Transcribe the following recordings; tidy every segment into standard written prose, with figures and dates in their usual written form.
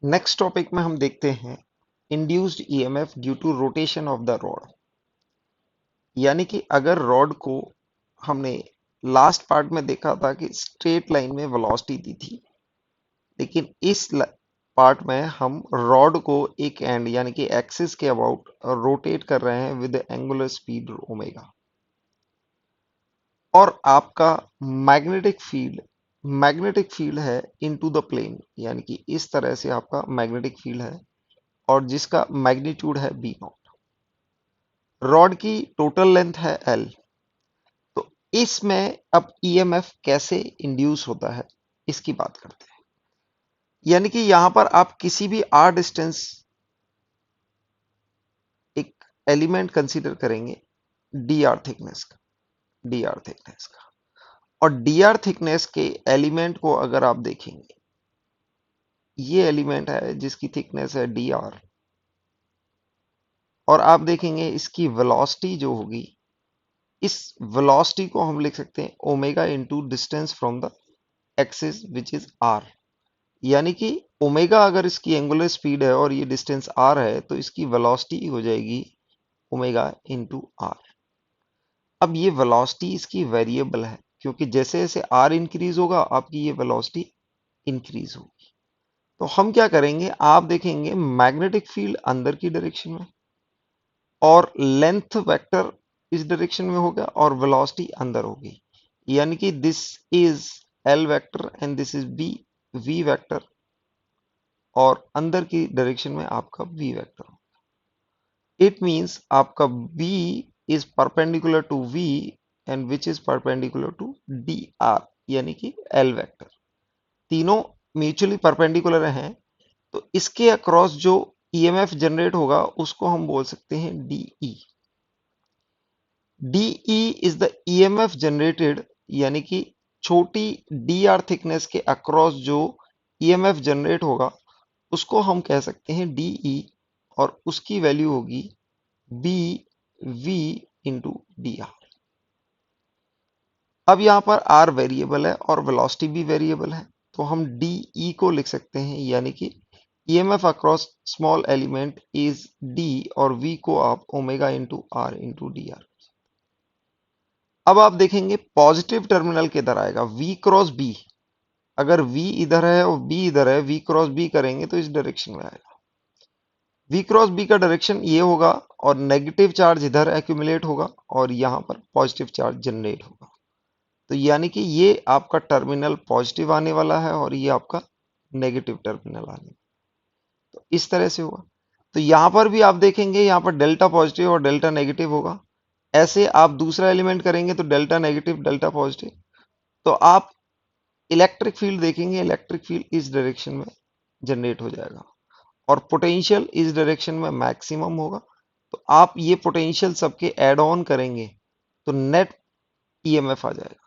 Next topic में हम देखते हैं induced EMF due to rotation of the rod. यानी कि अगर रॉड को हमने लास्ट पार्ट में देखा था कि स्ट्रेट लाइन में वेलोसिटी दी थी, लेकिन इस पार्ट में हम रॉड को एक एंड यानी कि एक्सिस के अबाउट रोटेट कर रहे हैं विद एंगुलर स्पीड ओमेगा। और आपका मैग्नेटिक फील्ड है इनटू द प्लेन, यानी कि इस तरह से आपका मैग्नेटिक फील्ड है और जिसका मैग्नीट्यूड है बी नॉट। रॉड की टोटल लेंथ है एल। तो इसमें अब ईएमएफ कैसे इंड्यूस होता है इसकी बात करते हैं। यानी कि यहां पर आप किसी भी आर डिस्टेंस एक एलिमेंट कंसीडर करेंगे डी आर थिकनेस का और डी आर थिकनेस के एलिमेंट को अगर आप देखेंगे, ये एलिमेंट है जिसकी थिकनेस है डी आर, और आप देखेंगे इसकी वेलोसिटी जो होगी, इस वेलोसिटी को हम लिख सकते हैं omega into distance from the axis which is R. यानी कि ओमेगा अगर इसकी एंगुलर स्पीड है और ये डिस्टेंस आर है तो इसकी वेलोसिटी हो जाएगी ओमेगा इंटू आर। अब ये वेलोसिटी इसकी वेरिएबल है क्योंकि जैसे जैसे आर इंक्रीज होगा आपकी ये वेलोसिटी इंक्रीज होगी। तो हम क्या करेंगे, आप देखेंगे मैग्नेटिक फील्ड अंदर की डायरेक्शन में और लेंथ वेक्टर इस डायरेक्शन में होगा और वेलोसिटी अंदर होगी। यानी कि this is L vector and this is B V vector, और अंदर की डायरेक्शन में आपका वी वेक्टर। इट मींस आपका b is perpendicular to v and which is perpendicular to dr, यानी कि l वेक्टर। तीनों म्यूचुअली परपेंडिकुलर हैं, तो इसके अक्रॉस जो ईएमएफ जनरेट होगा उसको हम बोल सकते हैं dE। dE is the EMF generated, यानी कि छोटी dr थिकनेस के अक्रॉस जो ईएमएफ जनरेट होगा उसको हम कह सकते हैं dE, और उसकी वैल्यू होगी B V into D R. अब यहाँ पर आर वेरिएबल है और वेलोसिटी भी वेरिएबल है, तो हम डी ई को लिख सकते हैं, यानी कि EMF across small element is D और वी को आप ओमेगा इंटू डी आर। अब आप देखेंगे पॉजिटिव टर्मिनल किधर आएगा, वी क्रॉस बी। अगर वी इधर है और बी इधर है, वी क्रॉस बी करेंगे तो इस डायरेक्शन में आएगा। वी क्रॉस बी का डायरेक्शन ये होगा और नेगेटिव चार्ज इधर एक्यूमुलेट होगा और यहाँ पर पॉजिटिव चार्ज जनरेट होगा। तो यानी कि ये आपका टर्मिनल पॉजिटिव आने वाला है और ये आपका नेगेटिव टर्मिनल आने वाला। तो इस तरह से होगा। तो यहाँ पर भी आप देखेंगे, यहाँ पर डेल्टा पॉजिटिव और डेल्टा नेगेटिव होगा। ऐसे आप दूसरा एलिमेंट करेंगे तो डेल्टा नेगेटिव डेल्टा पॉजिटिव। तो आप इलेक्ट्रिक फील्ड देखेंगे, इलेक्ट्रिक फील्ड इस डायरेक्शन में जनरेट हो जाएगा और पोटेंशियल इस डायरेक्शन में मैक्सिमम होगा। तो आप ये पोटेंशियल सबके ऐड ऑन करेंगे तो नेट ईएमएफ आ जाएगा।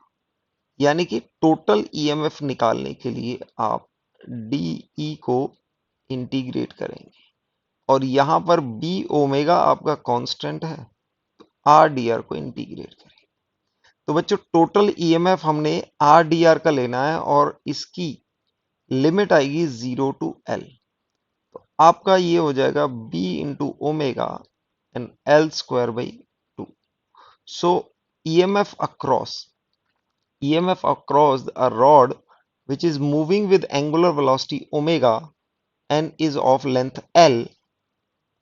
यानी कि टोटल ईएमएफ निकालने के लिए आप डीई को इंटीग्रेट करेंगे और यहां पर बी ओमेगा आपका कांस्टेंट है, तो आर डी आर को इंटीग्रेट करेंगे। तो बच्चों टोटल ईएमएफ हमने आर डी आर का लेना है और इसकी लिमिट आएगी 0 to L। तो आपका ये हो जाएगा B into omega and L square by 2। So EMF across a rod which is moving with angular velocity omega and is of length L,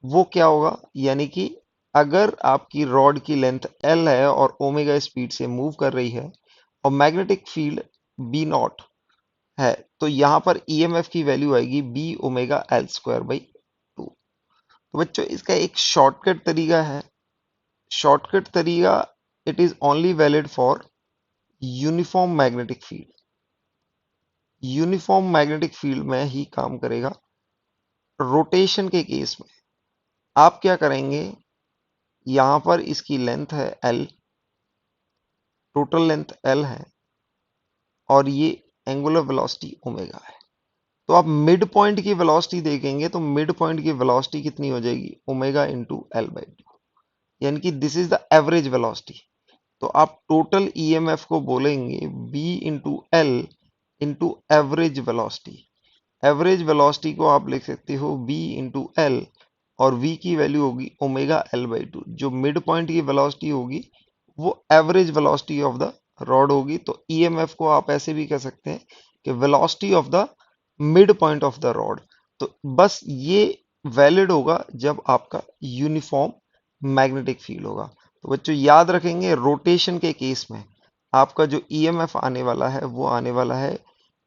वो क्या होगा, यानी कि अगर आपकी रॉड की लेंथ L है और ओमेगा स्पीड से मूव कर रही है और मैग्नेटिक फील्ड B नॉट है, तो यहाँ पर ईएमएफ की वैल्यू आएगी B omega L square by 2। तो बच्चों इसका एक शॉर्टकट तरीका, it is only valid for uniform magnetic field. Uniform magnetic field में ही काम करेगा। रोटेशन के केस में आप क्या करेंगे, यहां पर इसकी लेंथ है एल, टोटल लेंथ एल है और ये एंगुलर वेलोसिटी ओमेगा है। तो आप मिड पॉइंट की वेलोसिटी देखेंगे तो मिड पॉइंट की वेलोसिटी कितनी हो जाएगी, ओमेगा इंटू एल बाई 2, यानी कि this is the average velocity. तो आप टोटल ईएमएफ को बोलेंगे B into L into average velocity. Average velocity को आप लिख सकते हो v इंटू एल, और v की वैल्यू होगी ओमेगा एल बाई टू। जो मिड पॉइंट की वेलोसिटी होगी वो average velocity of the rod होगी। तो ईएमएफ को आप ऐसे भी कह सकते हैं कि velocity of the mid point of the rod. तो बस ये वैलिड होगा जब आपका यूनिफॉर्म मैग्नेटिक फील्ड होगा। तो बच्चों याद रखेंगे, रोटेशन के केस में आपका जो ईएमएफ आने वाला है वो आने वाला है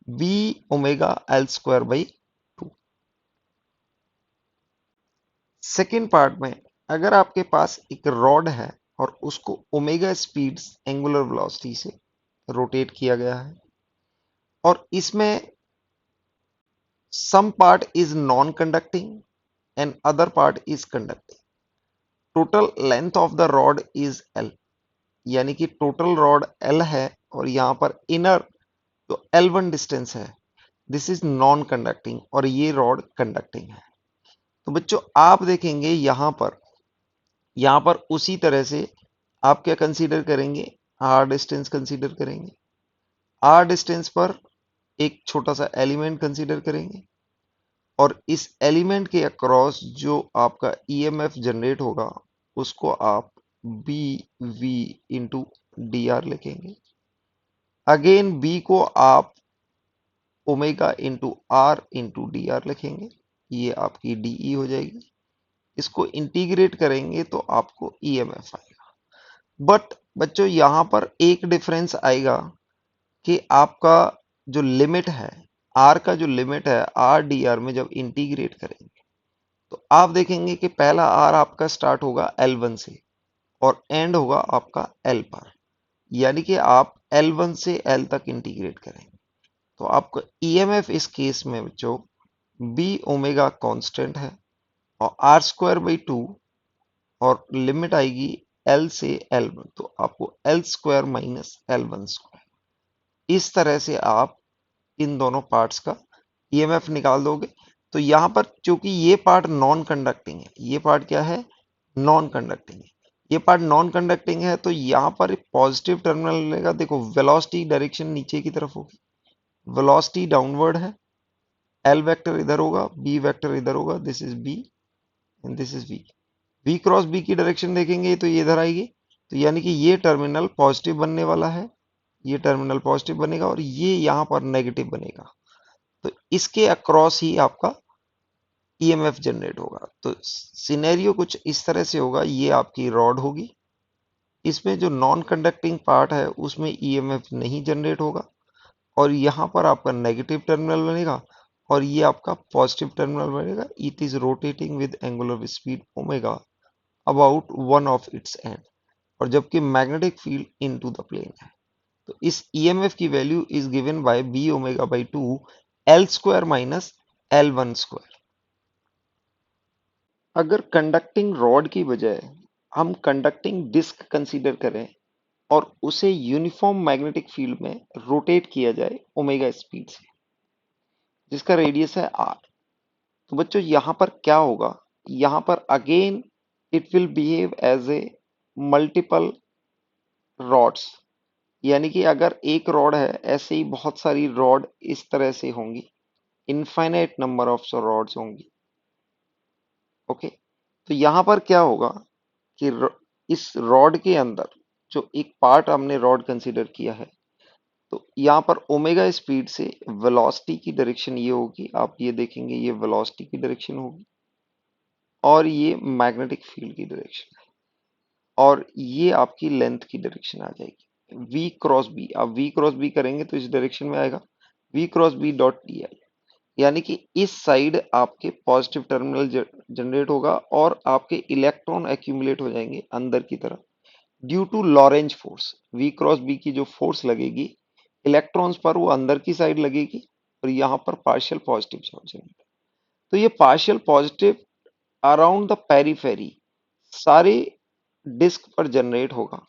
B omega L square by two. Second part में अगर आपके पास एक रॉड है और उसको ओमेगा स्पीड एंगुलर वेलोसिटी से रोटेट किया गया है, और इसमें some part is non-conducting and other part is conducting. Total length of the rod is L, यानी कि टोटल रॉड L है और यहाँ पर इनर जो L1 डिस्टेंस है दिस इज नॉन कंडक्टिंग और ये रॉड कंडक्टिंग है। तो बच्चों आप देखेंगे यहाँ पर उसी तरह से आप क्या कंसीडर करेंगे, आर डिस्टेंस कंसीडर करेंगे। आर डिस्टेंस पर एक छोटा सा एलिमेंट कंसीडर करेंगे और इस एलिमेंट के अक्रॉस जो आपका ईएमएफ जनरेट होगा उसको आप B V into D R लिखेंगे। अगेन बी को आप omega into R into D R लिखेंगे, ये आपकी डीई हो जाएगी। इसको इंटीग्रेट करेंगे तो आपको ईएमएफ आएगा। बट बच्चों यहाँ पर एक डिफरेंस आएगा कि आपका जो लिमिट है, आर का जो लिमिट है आर डी आर में जब इंटीग्रेट करेंगे तो आप देखेंगे कि पहला आर आपका स्टार्ट होगा L1 से और एंड होगा आपका L पर, यानी कि आप L1 से L तक इंटीग्रेट करेंगे तो आपको ईएमएफ इस केस में बच्चों बी ओमेगा कांस्टेंट है और आर स्क्वायर बाई टू और लिमिट आएगी L से L1 तो आपको L square minus L1 square. इस तरह से आप इन दोनों पार्ट्स का ईएमएफ निकाल दोगे। तो यहाँ पर चूंकि ये पार्ट नॉन कंडक्टिंग है, ये पार्ट क्या है, नॉन कंडक्टिंग है, ये पार्ट नॉन कंडक्टिंग है तो यहाँ पर पॉजिटिव टर्मिनल मिलेगा। देखो वेलोसिटी डायरेक्शन नीचे की तरफ होगी, वेलोसिटी डाउनवर्ड है, एल वेक्टर इधर होगा, बी वेक्टर इधर होगा, this is B and this is V. V cross B की डायरेक्शन देखेंगे तो ये इधर आएगी, तो यानी कि ये टर्मिनल पॉजिटिव बनने वाला है, ये टर्मिनल पॉजिटिव बनेगा और ये यहाँ पर नेगेटिव बनेगा। तो इसके अक्रॉस ही आपका ईएमएफ जनरेट होगा। तो सिनेरियो कुछ इस तरह से होगा, ये आपकी रॉड होगी, इसमें जो नॉन कंडक्टिंग पार्ट है उसमें ईएमएफ नहीं जनरेट होगा और यहाँ पर आपका नेगेटिव टर्मिनल बनेगा और ये आपका पॉजिटिव टर्मिनल बनेगा। It is rotating with angular speed omega about one of its end, और जबकि magnetic field into the plane है। तो इस ईएमएफ की value is given by B omega by two L square minus L one square. अगर conducting rod की बजाय हम कंडक्टिंग डिस्क कंसीडर करें और उसे यूनिफॉर्म मैग्नेटिक फील्ड में रोटेट किया जाए ओमेगा स्पीड से, जिसका रेडियस है आर, तो बच्चों यहाँ पर क्या होगा, यहाँ पर again it will behave as a multiple rods, यानी कि अगर एक रॉड है ऐसे ही बहुत सारी रॉड इस तरह से होंगी, इनफाइनाइट नंबर ऑफ रॉड्स होंगी। ओके, तो यहाँ पर क्या होगा कि इस रॉड के अंदर जो एक पार्ट हमने रॉड कंसीडर किया है, तो यहाँ पर ओमेगा स्पीड से वेलोसिटी की डायरेक्शन ये होगी, आप ये देखेंगे ये वेलोसिटी की डायरेक्शन होगी और ये मैग्नेटिक फील्ड की डायरेक्शन है और ये आपकी लेंथ की डायरेक्शन आ जाएगी v क्रॉस बी। आप v क्रॉस बी करेंगे तो इस डायरेक्शन में आएगा v cross B dot D I, यानी कि इस साइड आपके पॉजिटिव टर्मिनल जनरेट होगा और आपके इलेक्ट्रॉन एक्यूमुलेट हो जाएंगे अंदर की तरफ due to Lorentz force. v cross B की जो फोर्स लगेगी इलेक्ट्रॉन्स पर वो अंदर की साइड लगेगी और यहाँ पर पार्शियल पॉजिटिव चार्ज है। तो ये partial positive around the periphery सारे डिस्क पर जनरेट होगा।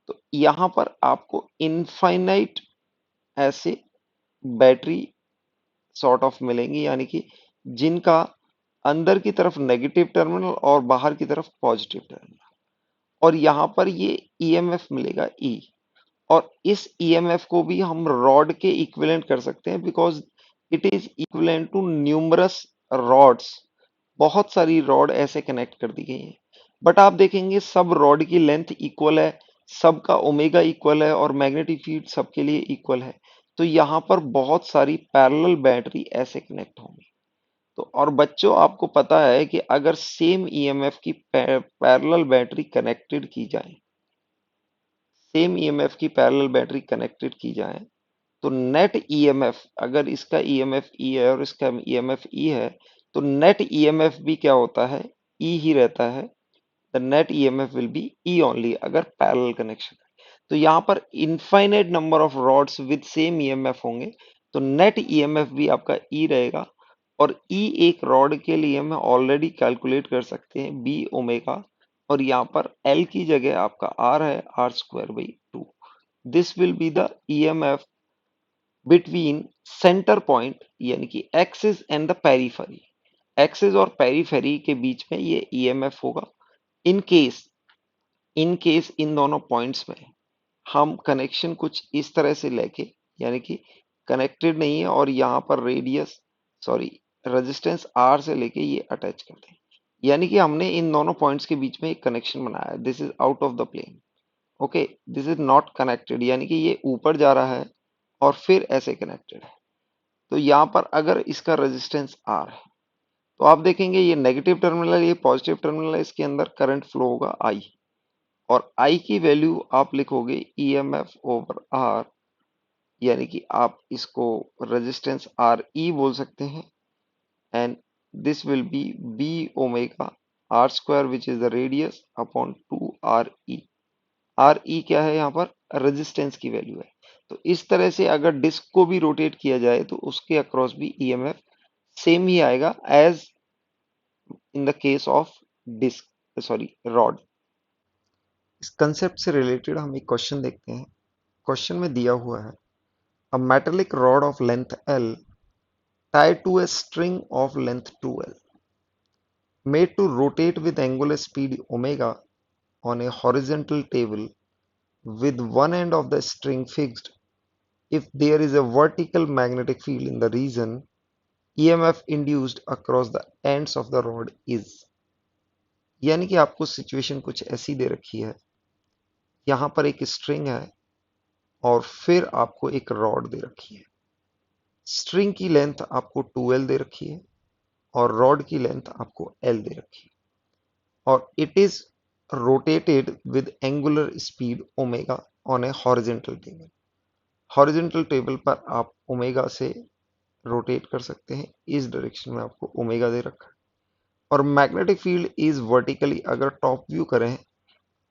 तो यहाँ पर आपको इनफाइनाइट ऐसे बैटरी सॉर्ट ऑफ मिलेंगी, यानी कि जिनका अंदर की तरफ नेगेटिव टर्मिनल और बाहर की तरफ पॉजिटिव टर्मिनल, और यहाँ पर ये ईएमएफ मिलेगा ई, और इस ईएमएफ को भी हम रॉड के इक्विवेलेंट कर सकते हैं because it is equivalent to numerous rods. बहुत सारी रॉड ऐसे कनेक्ट कर दी गई हैं, बट आप देखेंगे सब रॉड की लेंथ इक्वल है, सबका ओमेगा इक्वल है और मैग्नेटिक फील्ड सबके लिए इक्वल है। तो यहाँ पर बहुत सारी पैरेलल बैटरी ऐसे कनेक्ट होंगी। तो और बच्चों आपको पता है कि अगर सेम ईएमएफ की पैरेलल बैटरी कनेक्टेड की जाए, सेम ईएमएफ की पैरेलल बैटरी कनेक्टेड की जाए, तो नेट ईएमएफ, अगर इसका ईएमएफ ई है और इसका ईएमएफ ई है, तो नेट ईएमएफ भी क्या होता है, ई ही रहता है। The net EMF will be E only अगर पैरेलल कनेक्शन है। तो यहाँ पर infinite number of rods with same EMF होंगे, तो नेट ईएमएफ भी आपका ई रहेगा। और ई एक रॉड के लिए हम ऑलरेडी कैलकुलेट कर सकते हैं बी ओमेगा, और यहाँ पर एल की जगह आपका आर है, R square by 2। This will be the EMF between centre point यानी कि axis and the periphery. Axis और पेरीफेरी के बीच में ये ईएमएफ होगा। इन केस, इन दोनों पॉइंट्स में हम कनेक्शन कुछ इस तरह से लेके, यानी कि कनेक्टेड नहीं है और यहाँ पर रेडियस, सॉरी, रेजिस्टेंस आर से लेके ये अटैच कर दें, यानी कि हमने इन दोनों पॉइंट्स के बीच में एक कनेक्शन बनाया है। This is out of the plane, okay, this is not connected, यानी कि ये ऊपर जा रहा है और फिर ऐसे कनेक्टेड है। तो यहाँ पर अगर इसका रेजिस्टेंस आर है, तो आप देखेंगे ये नेगेटिव टर्मिनल है, ये पॉजिटिव टर्मिनल है, इसके अंदर करंट फ्लो होगा आई, और आई की वैल्यू आप लिखोगे ईएमएफ ओवर आर, यानी कि आप इसको रेजिस्टेंस आर ई बोल सकते हैं। And this will be B omega R square which is the radius upon 2 R E. R E क्या है, यहाँ पर रेजिस्टेंस की वैल्यू है। तो इस तरह से अगर डिस्क को भी रोटेट किया जाए तो उसके अक्रॉस भी ईएमएफ सेम ही आएगा as in the case of disc, sorry, rod. इस कंसेप्ट से रिलेटेड हम एक क्वेश्चन देखते हैं। क्वेश्चन में दिया हुआ है a metallic rod of length L tied to a string of length 2L made to rotate with angular speed omega on a horizontal table with one end of the string fixed. If there is a vertical magnetic field in the region, EMF induced across the ends of the rod is। यानी कि आपको situation कुछ ऐसी दे रखी है, यहाँ पर एक स्ट्रिंग है और फिर आपको एक रॉड दे रखी है। स्ट्रिंग की लेंथ आपको 2L दे रखी है और रॉड की लेंथ आपको L दे रखी है, और it is rotated with angular speed omega on A horizontal table. Horizontal table पर आप ओमेगा से रोटेट कर सकते हैं, इस डायरेक्शन में आपको ओमेगा दे रखा है। और मैग्नेटिक फील्ड इज वर्टिकली, अगर टॉप व्यू करें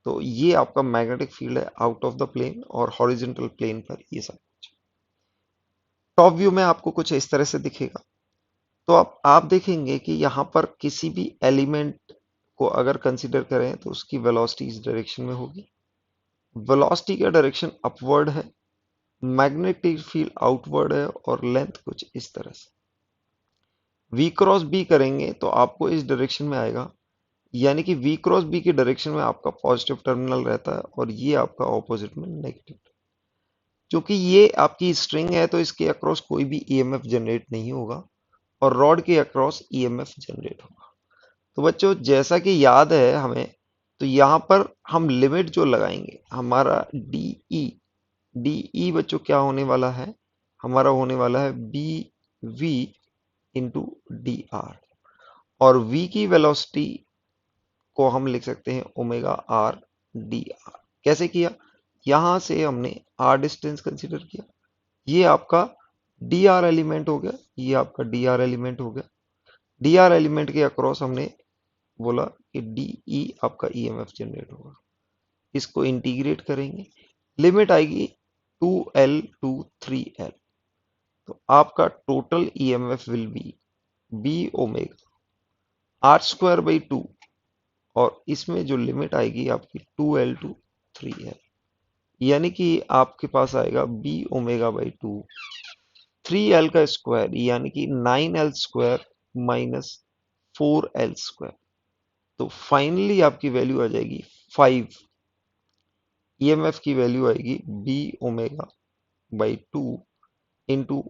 तो ये आपका मैग्नेटिक फील्ड है आउट ऑफ द प्लेन, और हॉरिजेंटल प्लेन पर ये सब कुछ टॉप व्यू में आपको कुछ इस तरह से दिखेगा। तो आप देखेंगे कि यहाँ पर किसी भी एलिमेंट को अगर कंसीडर करें तो उसकी वेलोसिटी इस डायरेक्शन में होगी। वेलोसिटी का डायरेक्शन अपवर्ड है, मैग्नेटिक फील्ड आउटवर्ड है, और लेंथ कुछ इस तरह से। वी क्रॉस बी करेंगे तो आपको इस डायरेक्शन में आएगा, यानी कि वी क्रॉस बी की डायरेक्शन में आपका पॉजिटिव टर्मिनल रहता है और ये आपका ऑपोजिट में नेगेटिव। क्योंकि ये आपकी स्ट्रिंग है तो इसके अक्रॉस कोई भी ईएमएफ जनरेट नहीं होगा, और रॉड के अक्रॉस ईएमएफ जनरेट होगा। तो बच्चों जैसा कि याद है हमें, तो यहाँ पर हम लिमिट जो लगाएंगे, हमारा डी ई बच्चों क्या होने वाला है, हमारा होने वाला है B V into D R, और v की वेलोसिटी को हम लिख सकते हैं ओमेगा आर डी आर। कैसे किया, यहां से हमने r डिस्टेंस कंसीडर किया, ये आपका डी आर एलिमेंट हो गया, ये आपका डी आर एलिमेंट हो गया। डी आर एलिमेंट के अक्रॉस हमने बोला कि डी ई आपका ईएमएफ जनरेट होगा। इसको इंटीग्रेट करेंगे, लिमिट आएगी 2L टू 3L, तो आपका total EMF will be B omega R square by 2, और इसमें जो लिमिट आएगी आपकी 2L टू 3L, यानी कि आपके पास आएगा बी ओमेगा बाई 2, 3L का स्क्वायर यानी कि 9L square minus 4L square. तो फाइनली आपकी वैल्यू आ जाएगी 5। ईएमएफ की वैल्यू आएगी B omega by 2 into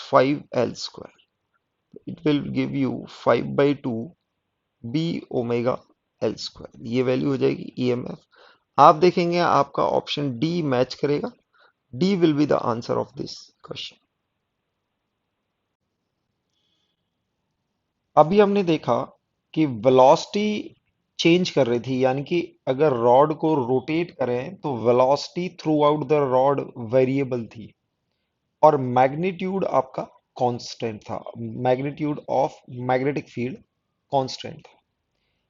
5L square. It will give you 5/2 B omega L square, ये वैल्यू हो जाएगी ईएमएफ। आप देखेंगे आपका ऑप्शन डी मैच करेगा। D will be the answer of this question. अभी हमने देखा कि वेलोसिटी चेंज कर रही थी, यानी कि अगर रॉड को रोटेट करें तो velocity through out the rod variable थी और मैग्नीट्यूड आपका कांस्टेंट था, magnitude of magnetic field constant था।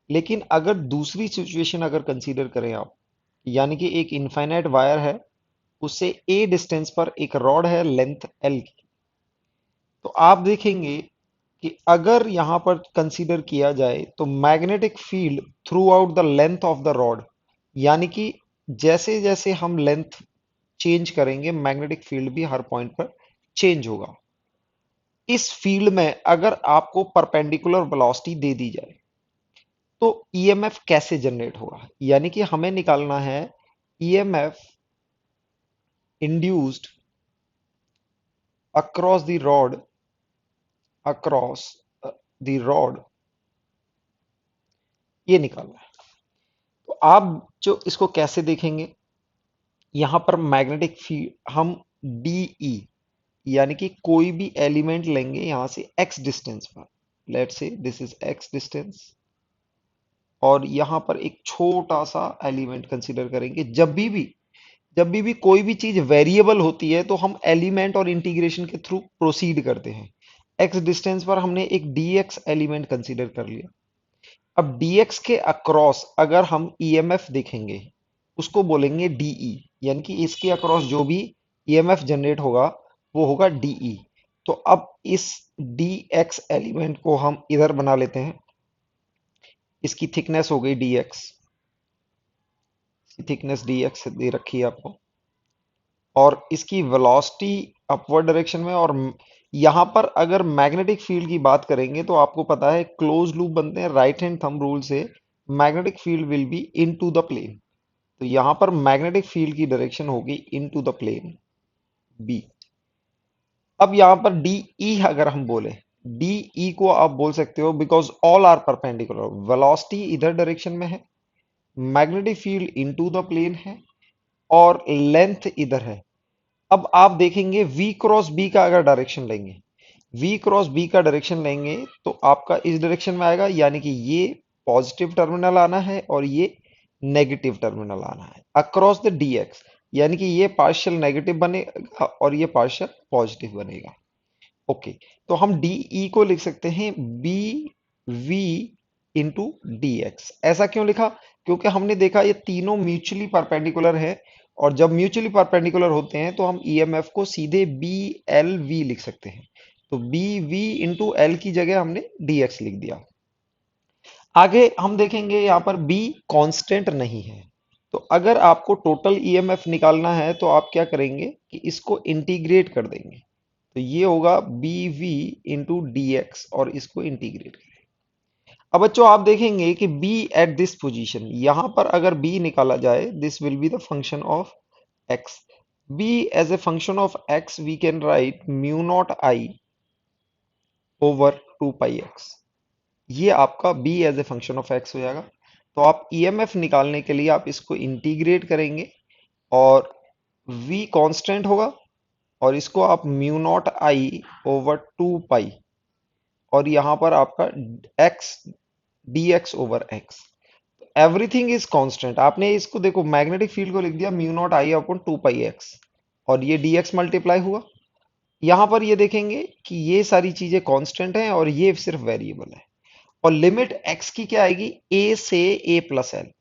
लेकिन अगर दूसरी सिचुएशन अगर कंसीडर करें आप, यानी कि एक इनफाइनाइट वायर है, उससे ए डिस्टेंस पर एक रॉड है लेंथ एल की, तो आप देखेंगे कि अगर यहां पर कंसीडर किया जाए तो magnetic field through out the length of the rod, यानी कि जैसे जैसे हम लेंथ चेंज करेंगे मैग्नेटिक फील्ड भी हर पॉइंट पर चेंज होगा। इस फील्ड में अगर आपको परपेंडिकुलर वेलोसिटी दे दी जाए तो ईएमएफ कैसे जनरेट होगा, यानी कि हमें निकालना है EMF induced across the rod, across the rod, ये निकालना है। तो आप जो इसको कैसे देखेंगे, यहां पर मैग्नेटिक फील्ड हम डीई, यानी कि कोई भी एलिमेंट लेंगे यहां से एक्स डिस्टेंस पर, लेट से दिस इज एक्स डिस्टेंस, और यहां पर एक छोटा सा एलिमेंट कंसीडर करेंगे। जब भी कोई भी चीज वेरिएबल होती है तो हम एलिमेंट और इंटीग्रेशन के थ्रू प्रोसीड करते हैं। एक्स डिस्टेंस पर हमने एक dx एलिमेंट कंसीडर कर लिया। अब dx के अक्रॉस अगर हम ईएमएफ देखेंगे उसको बोलेंगे डीई, यानी कि इसके अक्रॉस जो भी ईएमएफ जनरेट होगा वो होगा डीई। तो अब इस dx एलिमेंट को हम इधर बना लेते हैं। इसकी थिकनेस हो गई dx, थिकनेस dx दे रखी है आपको, और इसकी वेलोसिटी अपवर्ड डायरेक्शन में। और यहां पर अगर मैग्नेटिक फील्ड की बात करेंगे तो आपको पता है क्लोज लूप बनते हैं राइट हैंड थंब रूल से, magnetic field will be into the plane. तो यहां पर मैग्नेटिक फील्ड की डायरेक्शन होगी इनटू द प्लेन बी। अब यहां पर डी ई अगर हम बोले, डी ई को आप बोल सकते हो because all are perpendicular, velocity इधर डायरेक्शन में है, magnetic field into the plane है, और लेंथ इधर है। अब आप देखेंगे v क्रॉस b का अगर डायरेक्शन लेंगे, v क्रॉस b का डायरेक्शन लेंगे तो आपका इस डायरेक्शन में आएगा, यानी कि ये पॉजिटिव टर्मिनल आना है और ये नेगेटिव टर्मिनल आना है अक्रॉस द dx, यानी कि ये पार्शियल नेगेटिव बनेगा और ये पार्शियल पॉजिटिव बनेगा। ओके, तो हम डीई को लिख सकते हैं B V into D X. ऐसा क्यों लिखा, क्योंकि हमने देखा ये तीनों म्यूचुअली परपेंडिकुलर है, और जब म्यूचुअली परपेंडिकुलर होते हैं तो हम ईएमएफ को सीधे बी एल वी लिख सकते हैं। तो बी वी इंटू एल की जगह हमने डी एक्स लिख दिया। आगे हम देखेंगे यहाँ पर बी कांस्टेंट नहीं है, तो अगर आपको टोटल ईएमएफ निकालना है तो आप क्या करेंगे कि इसको इंटीग्रेट कर देंगे। तो ये होगा B V into D X, और इसको इंटीग्रेट करें। अब बच्चों आप देखेंगे कि b एट दिस पोजीशन, यहां पर अगर b निकाला जाए this will be the function of x। b as a function of x we can write mu naught I over 2 pi X. ये आपका b as a function of x हो जाएगा। तो आप ईएमएफ निकालने के लिए आप इसको इंटीग्रेट करेंगे, और v कांस्टेंट होगा, और इसको आप mu naught I over 2 pi, और यहां पर आपका x dx over x, everything is constant. आपने इसको देखो मैग्नेटिक फील्ड को लिख दिया म्यू नॉट आई अपॉन 2 पाई एक्स, और ये dx मल्टीप्लाई हुआ। यहां पर ये देखेंगे कि ये सारी चीजें कांस्टेंट हैं और ये सिर्फ वेरिएबल है। और लिमिट x की क्या आएगी, a से a प्लस एल,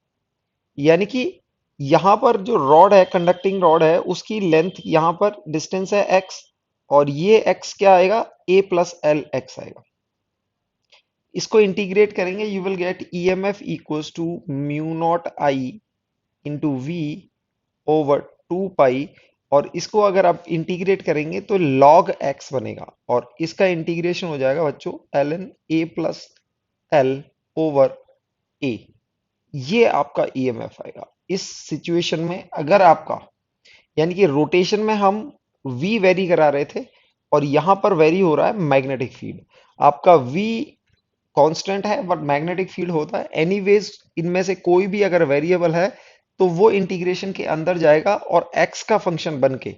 यानी कि यहां पर जो रॉड है, कंडक्टिंग रॉड है, उसकी लेंथ यहां पर डिस्टेंस है x, और ये x क्या आएगा, a प्लस एल एक्स आएगा। इसको इंटीग्रेट करेंगे, you will get EMF equals to mu naught I into V over 2 pi, और इसको अगर आप इंटीग्रेट करेंगे तो log x बनेगा, और इसका इंटीग्रेशन हो जाएगा बच्चों ln a plus L over a। ये आपका ईएमएफ आएगा इस सिचुएशन में। अगर आपका, यानी कि रोटेशन में हम v वेरी करा रहे थे, और यहां पर वेरी हो रहा है मैग्नेटिक फील्ड। आपका V कांस्टेंट है बट मैग्नेटिक फील्ड होता है एनीवेज। इनमें से कोई भी अगर वेरिएबल है तो वो इंटीग्रेशन के अंदर जाएगा और x का फंक्शन बन के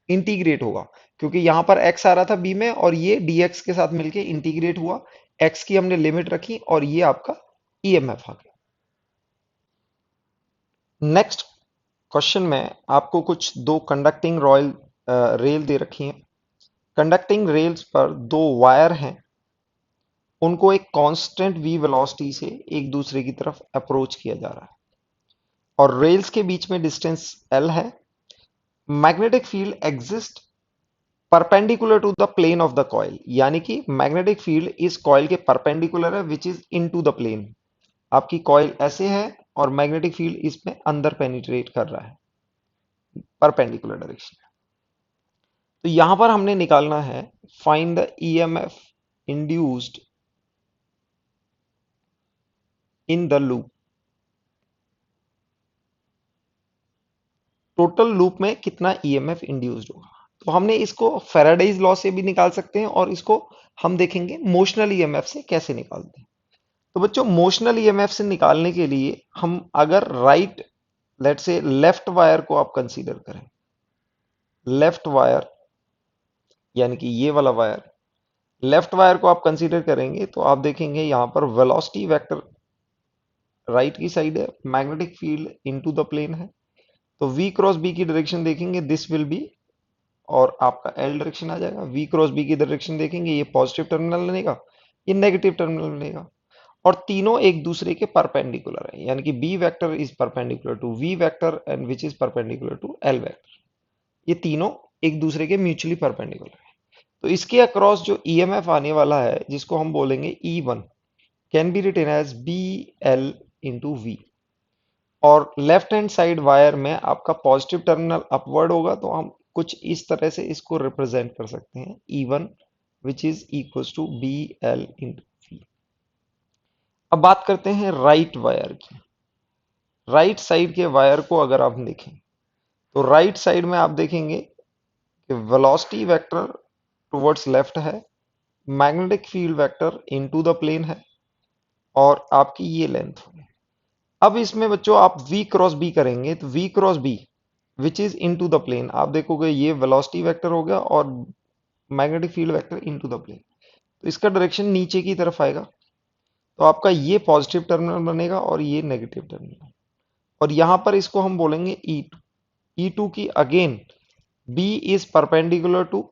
इंटीग्रेट होगा, क्योंकि यहां पर x आ रहा था b में और ये dx के साथ मिलके इंटीग्रेट हुआ। x की हमने लिमिट रखी और ये आपका ईएमएफ आ गया। नेक्स्ट क्वेश्चन में आपको कुछ दो कंडक्टिंग रॉयल रेल दे रखी हैं। कंडक्टिंग रेल्स पर दो वायर हैं, उनको एक कांस्टेंट v वेलोसिटी से एक दूसरे की तरफ अप्रोच किया जा रहा है और रेल्स के बीच में डिस्टेंस l है। Magnetic field exist perpendicular to the plane of the coil, यानी कि मैग्नेटिक फील्ड इस कॉइल के परपेंडिकुलर है which is into the plane. आपकी कॉइल ऐसे है और मैग्नेटिक फील्ड इसमें अंदर पेनिट्रेट कर रहा है परपेंडिकुलर डायरेक्शन में। तो यहां पर हमने निकालना है find the EMF induced in the loop. Total loop में कितना ईएमएफ इंड्यूस्ड होगा। तो हमने इसको फैराडेज लॉ से भी निकाल सकते हैं और इसको हम देखेंगे मोशनल ईएमएफ से कैसे निकालते हैं। तो बच्चों मोशनल ईएमएफ से निकालने के लिए हम अगर राइट लेट से लेफ्ट वायर को आप कंसीडर करें, लेफ्ट वायर यानी कि ये वाला वायर, लेफ्ट वायर को आप कंसीडर करेंगे तो आप देखेंगे यहां पर वेलोसिटी वेक्टर राइट की साइड है, magnetic field into the plane है। तो v क्रॉस b की डायरेक्शन देखेंगे दिस विल बी, और आपका एल डायरेक्शन आ जाएगा। v क्रॉस b की डायरेक्शन देखेंगे ये पॉजिटिव टर्मिनल बनेगा, ये नेगेटिव टर्मिनल बनेगा, और तीनों एक दूसरे के परपेंडिकुलर है, यानी कि b vector is perpendicular to v vector and which is perpendicular to l vector. ये तीनों एक दूसरे के म्यूचुअली परपेंडिकुलर है। तो इसके अक्रॉस जो ईएमएफ आने वाला है जिसको हम बोलेंगे E1 can be written as B L into V. और लेफ्ट हैंड साइड वायर में आपका पॉजिटिव टर्मिनल अपवर्ड होगा तो हम कुछ इस तरह से इसको रिप्रेजेंट कर सकते हैं E1 which is equal to B L into V. अब बात करते हैं राइट वायर की। राइट साइड के वायर को अगर आप देखें तो राइट साइड में आप देखेंगे कि वेलोसिटी वेक्टर टुवर्ड्स लेफ्ट है, magnetic field vector into the plane है, और आपकी ये लेंथ होगी। अब इसमें बच्चों आप v क्रॉस b करेंगे तो v cross b which is into the plane, आप देखोगे ये वेलोसिटी वेक्टर हो गया और magnetic field vector into the plane, तो इसका डायरेक्शन नीचे की तरफ आएगा। तो आपका ये पॉजिटिव टर्मिनल बनेगा और ये नेगेटिव टर्मिनल, और यहां पर इसको हम बोलेंगे E2। E2 की again b is perpendicular to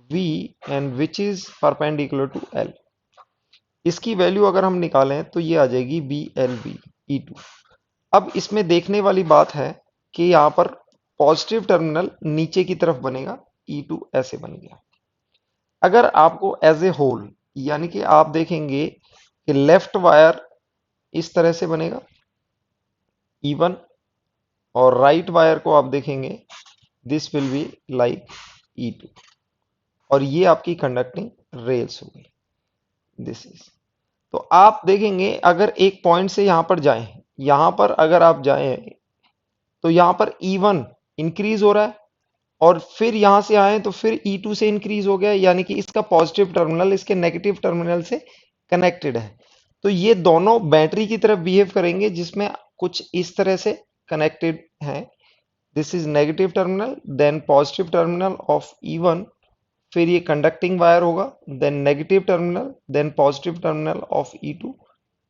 v and which is perpendicular to l। इसकी वैल्यू अगर हम निकालें तो ये आ जाएगी बी एल बी E2। अब इसमें देखने वाली बात है कि यहाँ पर पॉजिटिव टर्मिनल नीचे की तरफ बनेगा, E2 ऐसे बन गया। अगर आपको एज ए होल यानी कि आप देखेंगे कि लेफ्ट वायर इस तरह से बनेगा E1, और राइट वायर को आप देखेंगे this will be like E2, और ये आपकी कंडक्टिंग रेल्स हो गई दिस इज। तो आप देखेंगे अगर एक पॉइंट से यहां पर जाएं, यहां पर अगर आप जाएं तो यहां पर E1 इंक्रीज हो रहा है और फिर यहां से आए तो फिर E2 से इंक्रीज हो गया, यानी कि इसका पॉजिटिव टर्मिनल इसके नेगेटिव टर्मिनल से कनेक्टेड है। तो ये दोनों बैटरी की तरफ बिहेव करेंगे जिसमें कुछ इस तरह से कनेक्टेड हैं। This is negative terminal then positive terminal of E1, फिर ये कंडक्टिंग वायर होगा, then negative terminal then positive terminal of E2,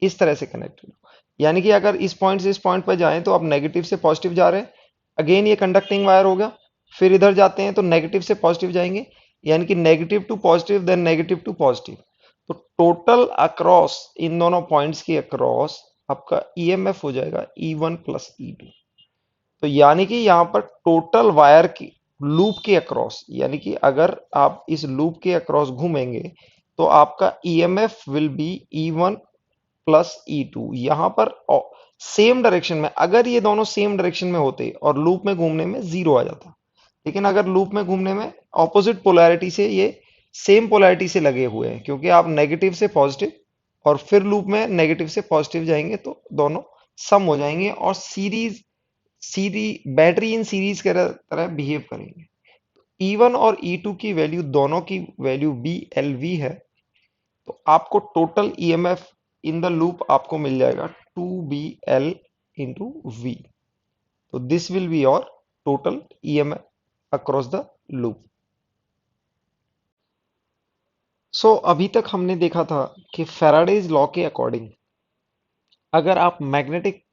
इस तरह से कनेक्टेड। यानी कि अगर इस पॉइंट से इस पॉइंट पर जाएं तो आप नेगेटिव से पॉजिटिव जा रहे हैं, अगेन ये कंडक्टिंग वायर हो गया, फिर इधर जाते हैं तो नेगेटिव से पॉजिटिव जाएंगे, यानी कि negative to positive then negative to positive. तो टोटल अक्रॉस इन दोनों पॉइंट्स के अक्रॉस आपका ईएमएफ हो जाएगा E1 प्लस E2। तो यानी कि यहाँ पर टोटल वायर की लूप के अक्रॉस, यानी कि अगर आप इस लूप के अक्रॉस घूमेंगे तो आपका EMF will B E1 plus E2। यहां पर सेम डायरेक्शन में, अगर ये दोनों सेम डायरेक्शन में होते और लूप में घूमने में जीरो आ जाता, लेकिन अगर लूप में घूमने में ऑपोजिट पोलैरिटी से, ये सेम पोलैरिटी से लगे हुए हैं क्योंकि आप नेगेटिव से पॉजिटिव और फिर लूप में नेगेटिव से पॉजिटिव जाएंगे तो दोनों सम हो जाएंगे और सीरीज बैटरी इन सीरीज की तरह बिहेव करेंगे। E1 और E2 की वैल्यू, दोनों की वैल्यू बी एल वी है, तो आपको total EMF in the loop आपको मिल जाएगा 2BL इंटू वी। तो this will be your total EMF across the loop. So अभी तक हमने देखा था कि फैराडेज लॉ के अकॉर्डिंग अगर आप मैग्नेटिक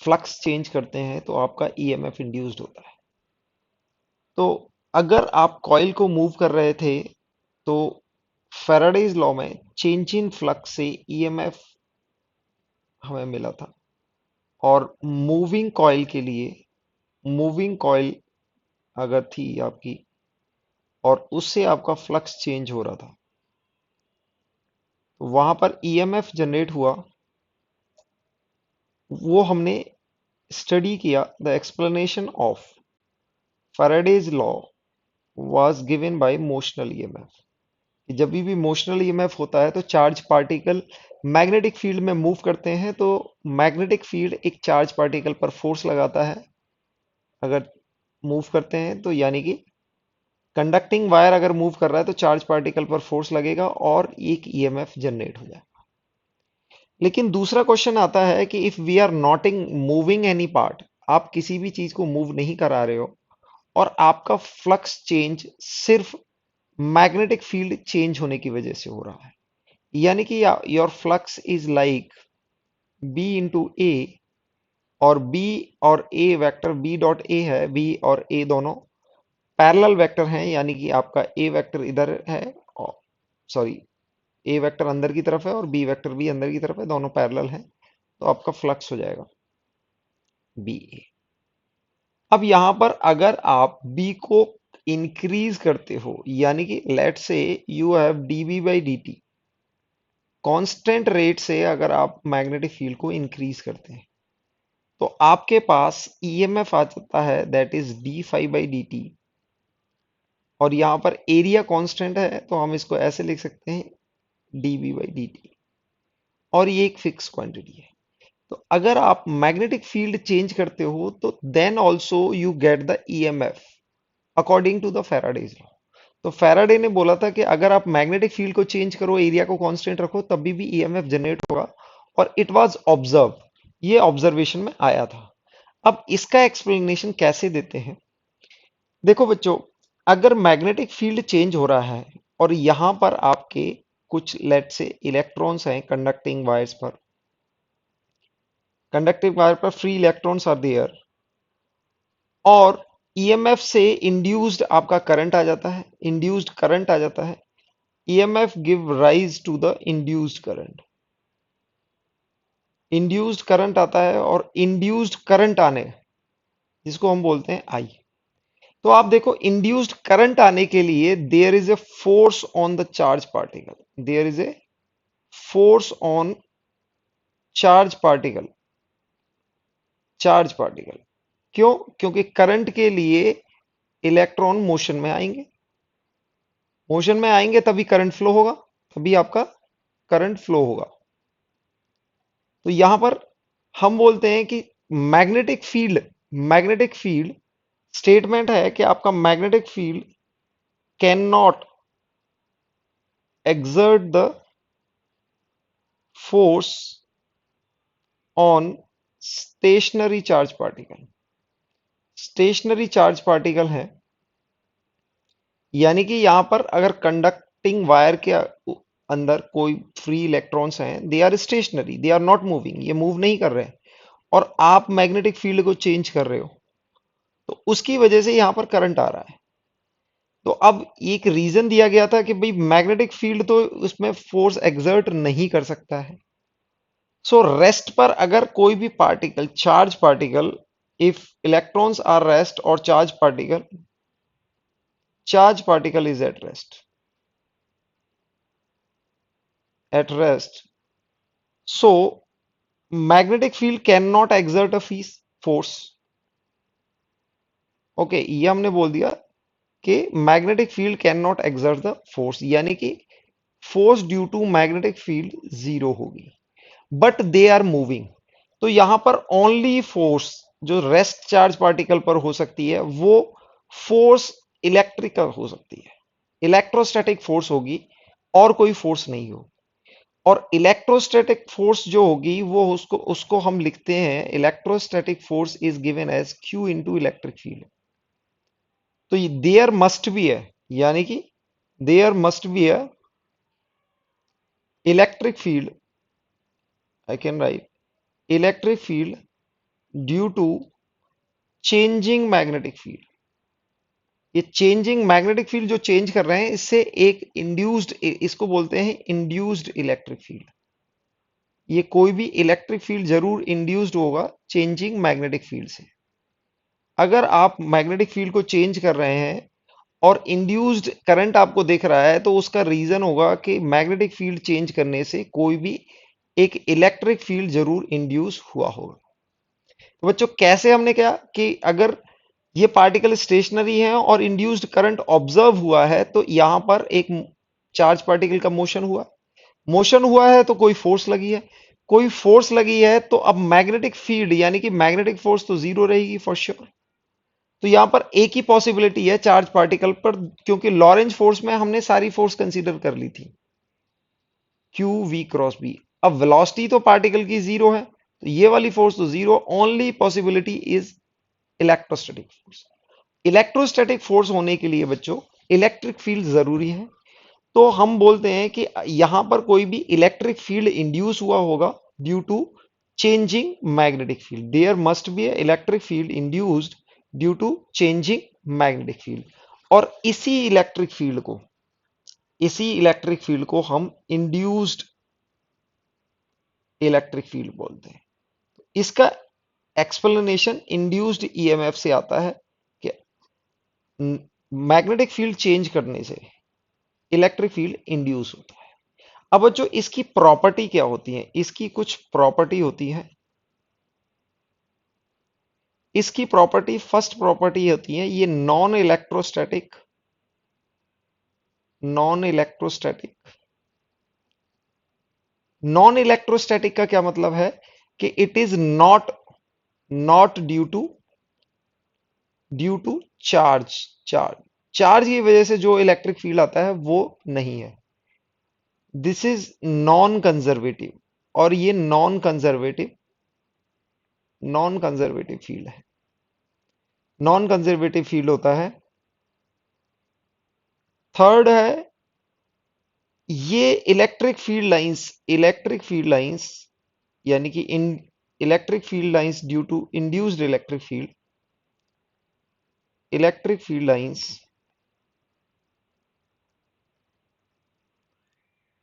फ्लक्स चेंज करते हैं तो आपका ईएमएफ इंड्यूस्ड होता है। तो अगर आप कॉइल को मूव कर रहे थे तो फैराडेज लॉ में चेंज इन फ्लक्स से ईएमएफ हमें मिला था। और मूविंग कॉइल के लिए, मूविंग कॉइल अगर थी आपकी और उससे आपका फ्लक्स चेंज हो रहा था, तो वहां पर ईएमएफ जनरेट हुआ, वो हमने स्टडी किया। The explanation of Faraday's law was given by motional EMF. जब भी मोशनल ईएमएफ होता है तो चार्ज पार्टिकल मैग्नेटिक फील्ड में मूव करते हैं, तो मैग्नेटिक फील्ड एक चार्ज पार्टिकल पर फोर्स लगाता है अगर मूव करते हैं तो, यानी कि कंडक्टिंग वायर अगर मूव कर रहा है तो चार्ज पार्टिकल पर फोर्स लगेगा और एक ईएमएफ जनरेट हो जाएगा। लेकिन दूसरा क्वेश्चन आता है कि if we are nothing moving any part, आप किसी भी चीज को मूव नहीं करा रहे हो और आपका फ्लक्स चेंज सिर्फ मैग्नेटिक फील्ड चेंज होने की वजह से हो रहा है, यानी कि your flux is like B into A, और बी और A vector, B dot A है, बी और ए दोनों पैरेलल वेक्टर हैं, यानी कि आपका ए वेक्टर इधर है और सॉरी, ए वेक्टर अंदर की तरफ है और बी वेक्टर भी अंदर की तरफ है, दोनों पैरेलल हैं, तो आपका फ्लक्स हो जाएगा बी ए। अब यहां पर अगर आप बी को इंक्रीज करते हो, यानी कि लेट से you have dB by D T, constant rate से अगर आप मैग्नेटिक फील्ड को इंक्रीज करते हैं तो आपके पास ईएमएफ आ जाता है, that is D five by D T. और यहां पर एरिया कांस्टेंट है तो हम इसको ऐसे लिख सकते हैं डीबी बाई डी टी, और ये एक फिक्स क्वांटिटी है। तो अगर आप मैग्नेटिक फील्ड चेंज करते हो तो then also you get the EMF according to the Faraday's law. तो फैराडे ने बोला था कि अगर आप मैग्नेटिक फील्ड को चेंज करो, एरिया को कांस्टेंट रखो, तब भी ईएमएफ जनरेट होगा, और इट वाज ऑब्जर्व, ये ऑब्जर्वेशन में आया था। अब इसका एक्सप्लेनेशन कैसे देते हैं? देखो बच्चों, अगर मैग्नेटिक फील्ड चेंज हो रहा है और यहां पर आपके कुछ लेट से इलेक्ट्रॉन्स हैं कंडक्टिंग वायर्स पर, कंडक्टिंग वायर पर फ्री इलेक्ट्रॉन्स आर देयर, और ईएमएफ से इंड्यूस्ड आपका करंट आ जाता है, इंड्यूस्ड करंट आ जाता है, EMF give rise to the induced current, induced current आता है, और इंड्यूस्ड करंट आने, जिसको हम बोलते हैं आई। तो आप देखो, इंड्यूस्ड करंट आने के लिए there is a force on the charge particle, there is a force on charge particle, charge particle. क्यों? क्योंकि करंट के लिए इलेक्ट्रॉन मोशन में आएंगे, मोशन में आएंगे तभी करंट फ्लो होगा, तभी आपका करंट फ्लो होगा। तो यहां पर हम बोलते हैं कि magnetic field, magnetic field statement है कि आपका magnetic field can not exert the force on stationary charge particle, stationary charge particle है, यानी कि यहां पर अगर कंडक्टिंग वायर के अंदर कोई फ्री इलेक्ट्रॉन्स हैं, they are stationary, they are not moving, ये मूव नहीं कर रहे हैं, और आप मैग्नेटिक फील्ड को चेंज कर रहे हो, तो उसकी वजह से यहां पर करंट आ रहा है। तो अब एक रीजन दिया गया था कि भाई मैग्नेटिक फील्ड तो उसमें फोर्स एक्सर्ट नहीं कर सकता है। सो रेस्ट पर अगर कोई भी particle, charge particle, if electrons are rest और charge particle is at rest, so magnetic field can not exert a force. Okay, ये हमने बोल दिया कि magnetic field can not exert the force, यानी कि force due to magnetic field zero होगी, but they are moving. तो यहां पर ओनली फोर्स जो रेस्ट चार्ज पार्टिकल पर हो सकती है, वो फोर्स इलेक्ट्रिकल हो सकती है, इलेक्ट्रोस्टैटिक फोर्स होगी और कोई फोर्स नहीं हो। और इलेक्ट्रोस्टैटिक फोर्स जो होगी वो उसको उसको हम लिखते हैं, electrostatic force is given as Q into electric field. तो देयर मस्ट बी है, यानी कि देयर मस्ट बी है electric field, I can write electric field due to changing magnetic field. ये चेंजिंग मैग्नेटिक फील्ड जो चेंज कर रहे हैं, इससे एक इंड्यूस्ड, इसको बोलते हैं इंड्यूस्ड इलेक्ट्रिक फील्ड। ये कोई भी इलेक्ट्रिक फील्ड जरूर इंड्यूस्ड होगा चेंजिंग मैग्नेटिक फील्ड से। अगर आप मैग्नेटिक फील्ड को चेंज कर रहे हैं और इंड्यूस्ड करंट आपको दिख रहा है, तो उसका रीजन होगा कि मैग्नेटिक फील्ड चेंज करने से कोई भी एक इलेक्ट्रिक फील्ड जरूर इंड्यूस हुआ होगा। तो बच्चों कैसे हमने क्या कि अगर ये पार्टिकल स्टेशनरी है और इंड्यूस्ड करंट ऑब्जर्व हुआ है, तो यहां पर एक चार्ज पार्टिकल का मोशन हुआ, मोशन हुआ है तो कोई फोर्स लगी है, कोई फोर्स लगी है तो अब मैग्नेटिक फील्ड यानी कि मैग्नेटिक फोर्स तो जीरो रहेगी फॉर श्योर। तो यहां पर एक ही पॉसिबिलिटी है चार्ज पार्टिकल पर, क्योंकि लॉरेंज फोर्स में हमने सारी फोर्स कंसीडर कर ली थी, क्यू वी क्रॉस बी। अब वेलोसिटी तो पार्टिकल की जीरो है, तो ये वाली फोर्स तो zero, only possibility is electrostatic force. Electrostatic force होने के लिए बच्चों इलेक्ट्रिक फील्ड जरूरी है। तो हम बोलते हैं कि यहां पर कोई भी इलेक्ट्रिक फील्ड इंड्यूस हुआ होगा due to changing magnetic field, there must be electric field induced due to changing magnetic field. और इसी इलेक्ट्रिक फील्ड को हम इंड्यूस्ड इलेक्ट्रिक फील्ड बोलते हैं। इसका एक्सप्लेनेशन इंड्यूस्ड ईएमएफ से आता है कि मैग्नेटिक फील्ड चेंज करने से इलेक्ट्रिक फील्ड इंड्यूस होता है। अब जो इसकी प्रॉपर्टी क्या होती है, इसकी कुछ प्रॉपर्टी होती है। इसकी प्रॉपर्टी, फर्स्ट प्रॉपर्टी होती है ये नॉन इलेक्ट्रोस्टैटिक। नॉन इलेक्ट्रोस्टैटिक का क्या मतलब है कि it is not not due to charge charge charge की वजह से जो इलेक्ट्रिक फील्ड आता है वो नहीं है। दिस इज नॉन कंजर्वेटिव, और ये नॉन कंजर्वेटिव फील्ड है, नॉन कंजर्वेटिव फील्ड होता है। थर्ड है ये इलेक्ट्रिक फील्ड लाइंस यानी कि in electric field lines due to induced electric field lines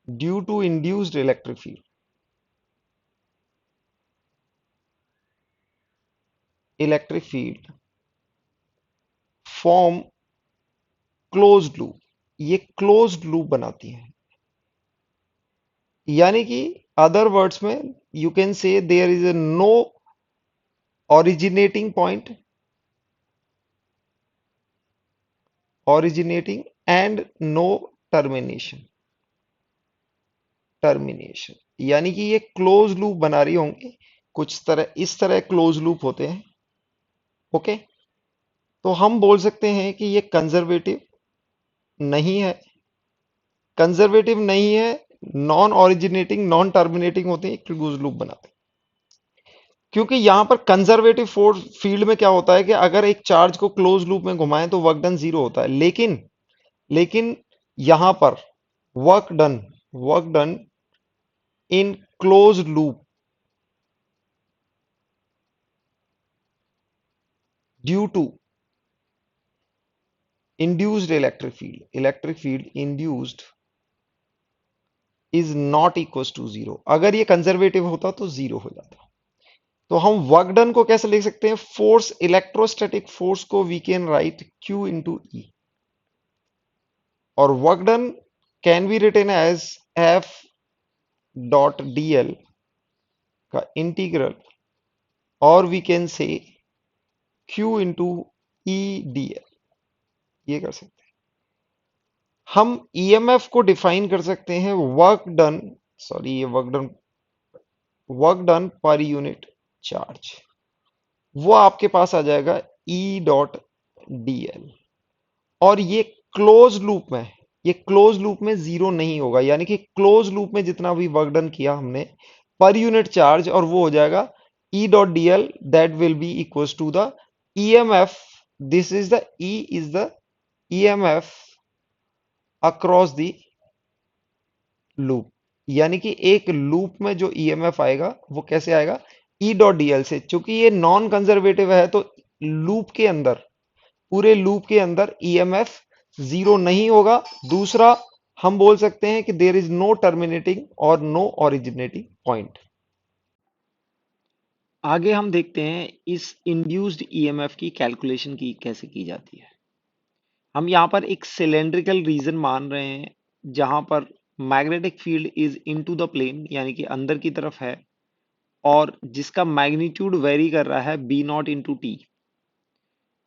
due to induced electric field form closed loop, ये क्लोज्ड लूप बनाती है। यानी कि अदर वर्ड्स में you can say there is a no originating and no termination। यानी कि ये close loop बना रही होंगी, कुछ तरह इस तरह क्लोज लूप होते हैं। ओके, तो हम बोल सकते हैं कि ये नहीं है कंजर्वेटिव नहीं है, नॉन ओरिजिनेटिंग नॉन टर्मिनेटिंग होते हैं, क्लोज लूप बनाते हैं। क्योंकि यहां पर कंजर्वेटिव फोर्स फील्ड में क्या होता है कि अगर एक चार्ज को क्लोज लूप में घुमाएं तो वर्क डन जीरो होता है, लेकिन यहां पर work done in close loop due to induced electric field induced is not equal to zero. अगर ये कंजर्वेटिव होता तो जीरो हो जाता। तो हम वर्क डन को कैसे लिख सकते हैं, फोर्स, इलेक्ट्रोस्टैटिक फोर्स को we can write q into E, और work done can be written as F dot D l का इंटीग्रल, और we can say q into E d l, ये कर सकते हैं। हम ईएमएफ को डिफाइन कर सकते हैं work done per unit charge. वो आपके पास आ जाएगा ई डॉट डी एल। और ये क्लोज लूप में, ये क्लोज लूप में जीरो नहीं होगा, यानी कि क्लोज लूप में जितना भी वर्क डन किया हमने पर यूनिट चार्ज, और वो हो जाएगा E dot D L, that will be equals to the E M F, this is the E is the E M F across the loop. यानी कि एक लूप में जो ईएमएफ आएगा वो कैसे आएगा, ई डॉट डी एल से। चूंकि ये नॉन कंजर्वेटिव है तो लूप के अंदर, पूरे लूप के अंदर ईएमएफ जीरो नहीं होगा। दूसरा, हम बोल सकते हैं कि देर इज नो टर्मिनेटिंग और नो ओरिजिनेटिंग पॉइंट। आगे हम देखते हैं इस इंड्यूस्ड ईएमएफ की कैलकुलेशन की कैसे की जाती है। हम यहाँ पर एक सिलेंड्रिकल रीजन मान रहे हैं जहां पर magnetic field is into the plane, यानी कि अंदर की तरफ है, और जिसका मैग्नीट्यूड वेरी कर रहा है बी नॉट इंटू टी,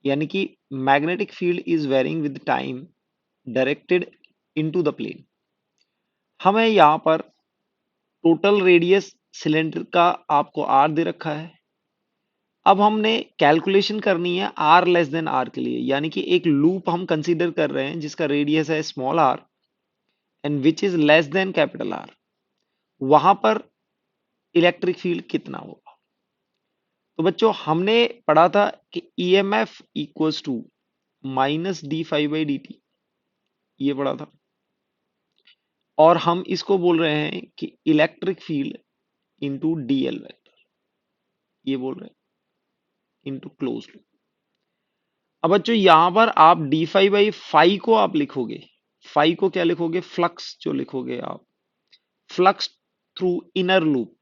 यानी कि magnetic field is varying with time directed into the plane. हमें यहाँ पर टोटल रेडियस सिलेंडर का आपको आर दे रखा है। अब हमने कैलकुलेशन करनी है आर लेस देन आर के लिए, यानी कि एक लूप हम कंसीडर कर रहे हैं जिसका रेडियस है small R and which is less than capital R. वहां पर इलेक्ट्रिक फील्ड कितना होगा? तो बच्चों हमने पढ़ा था कि EMF equals to minus D five by D T, ये पढ़ा था। और हम इसको बोल रहे हैं कि electric field into D L vector, ये बोल रहे हैं इंटू क्लोज लूप। अब बच्चों यहां पर आप डी फाइव बाई फाइव को आप लिखोगे, फाइव को क्या लिखोगे, फ्लक्स जो लिखोगे आप, flux through inner loop.